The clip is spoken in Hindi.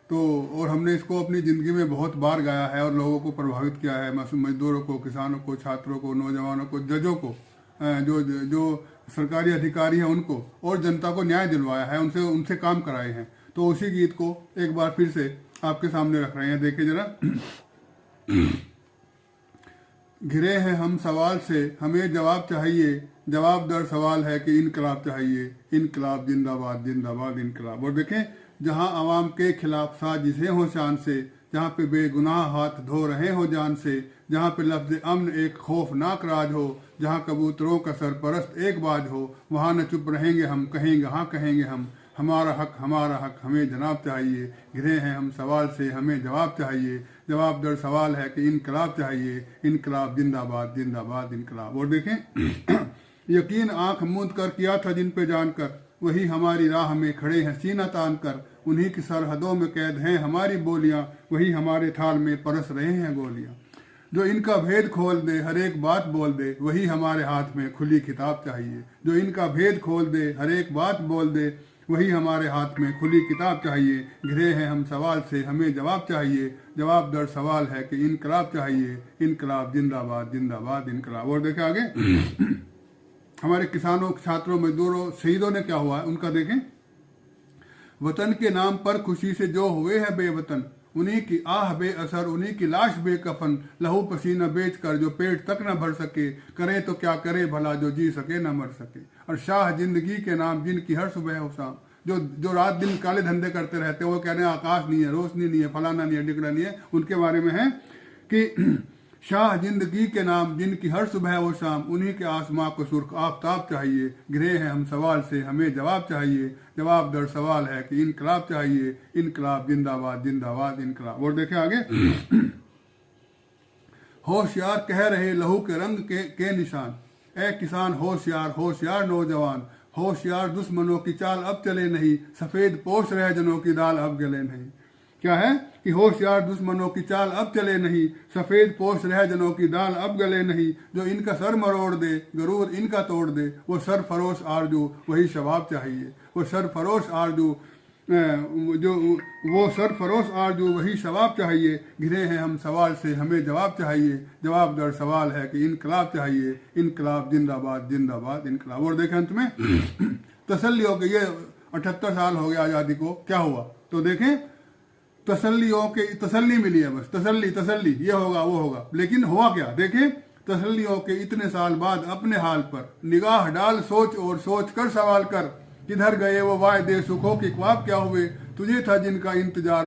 तो और हमने इसको अपनी ज़िंदगी में बहुत बार गाया है और लोगों को प्रभावित किया है, मजदूरों को, किसानों को, छात्रों को, नौजवानों को, जजों को, जो जो सरकारी अधिकारी हैं उनको, और जनता को न्याय दिलवाया है, उनसे उनसे काम कराए हैं। तो उसी गीत को एक बार फिर से आपके सामने रख रहे हैं, देखिए जरा। घिरे हैं हम सवाल से, हमें जवाब चाहिए, जवाब दर सवाल है कि इनकलाब चाहिए, इनकलाब जिंदाबाद जिंदाबाद इनकलाब। और देखें, जहां आवाम के खिलाफ साजिशें हो शान से, जहां पे बेगुनाह हाथ धो रहे हो जान से, जहां पे लफ्ज अमन एक खौफनाक राज हो, जहां कबूतरों का सरपरस्त एक बाज हो, वहां न चुप रहेंगे हम, कहेंगे हाँ कहेंगे हम, हमारा हक हमें जनाब चाहिए। घिरे हैं हम सवाल से, हमें जवाब चाहिए, जवाब दर सवाल है कि इनकलाब चाहिए, इनकलाब जिंदाबाद जिंदाबाद इनकलाब। और देखें, यकीन आंख मूंद कर किया था जिन पे जानकर, वही हमारी राह में खड़े हैं सीना तान कर, उन्हीं की सरहदों में कैद हैं हमारी बोलियां, वही हमारे थाल में परस रहे हैं गोलियां। जो इनका भेद खोल दे, हर एक बात बोल दे, वही हमारे हाथ में खुली किताब चाहिए। जो इनका भेद खोल दे, हर एक बात बोल दे, वही हमारे हाथ में खुली किताब चाहिए। घिरे हैं हम सवाल से, हमें जवाब चाहिए, जवाब दर सवाल है कि इनकलाब चाहिए, इनकलाब जिंदाबाद जिंदाबाद इनकलाब। और देखें आगे, हमारे किसानों, छात्रों, मजदूरों, शहीदों ने क्या हुआ है उनका देखें। वतन के नाम पर खुशी से जो हुए हैं बेवतन, उन्हीं की आह बेअसर, उन्हीं की लाश बेकफन, लहू पसीना बेच कर जो पेट तक न भर सके, करे तो क्या करे भला जो जी सके न मर सके। और शाह जिंदगी के नाम जिनकी हर सुबह हो शाम, जो जो रात दिन काले धंधे करते रहते हैं, वो कह रहे हैं आकाश नहीं है, रोशनी नहीं है, फलाना नहीं है, डिगड़ा नहीं है, उनके बारे में है कि शाह जिंदगी के नाम जिनकी हर सुबह वो शाम, उन्हीं के आसमां को सुर्ख आफताब चाहिए। घिरे हैं हम सवाल से, हमें जवाब चाहिए, जवाब दर सवाल है कि इनकलाब चाहिए, इनकलाब जिंदाबाद जिंदाबाद इनकलाब। और देखें आगे, होशियार कह रहे लहू के रंग के निशान, ए किसान होशियार होशियार नौजवान, होशियार दुश्मनों की चाल अब चले नहीं, सफेद पोश रह जनों की दाल अब गले नहीं। क्या है कि होशियार दुश्मनों की चाल अब चले नहीं, सफेद पोश रह जनों की दाल अब गले नहीं। जो इनका सर मरोड़ दे, गरूर इनका तोड़ दे, वो सरफरोश आरजू वही शबाब चाहिए, वो सरफरोश आरजू जो वो सरफरोश आरजू वही शबाब चाहिए। घिरे हैं हम सवाल से, हमें जवाब चाहिए, जवाब दर सवाल है कि इनकलाब चाहिए, इनकलाब जिंदाबाद जिंदाबाद इनकलाब। और देखें अंत में तसल्ली हो गई, ये 78 साल हो गया आज़ादी को, क्या हुआ तो देखें, तसल्ली मिली है, बस तसल्ली तसल्ली, ये होगा वो होगा, लेकिन हुआ क्या देखें। तसल्लियों के इतने साल बाद अपने हाल पर निगाह डाल सोच, और सोच कर सवाल कर, किधर गए वो वायदे सुखों के ख्वाब क्या हुए, तुझे था जिनका इंतजार।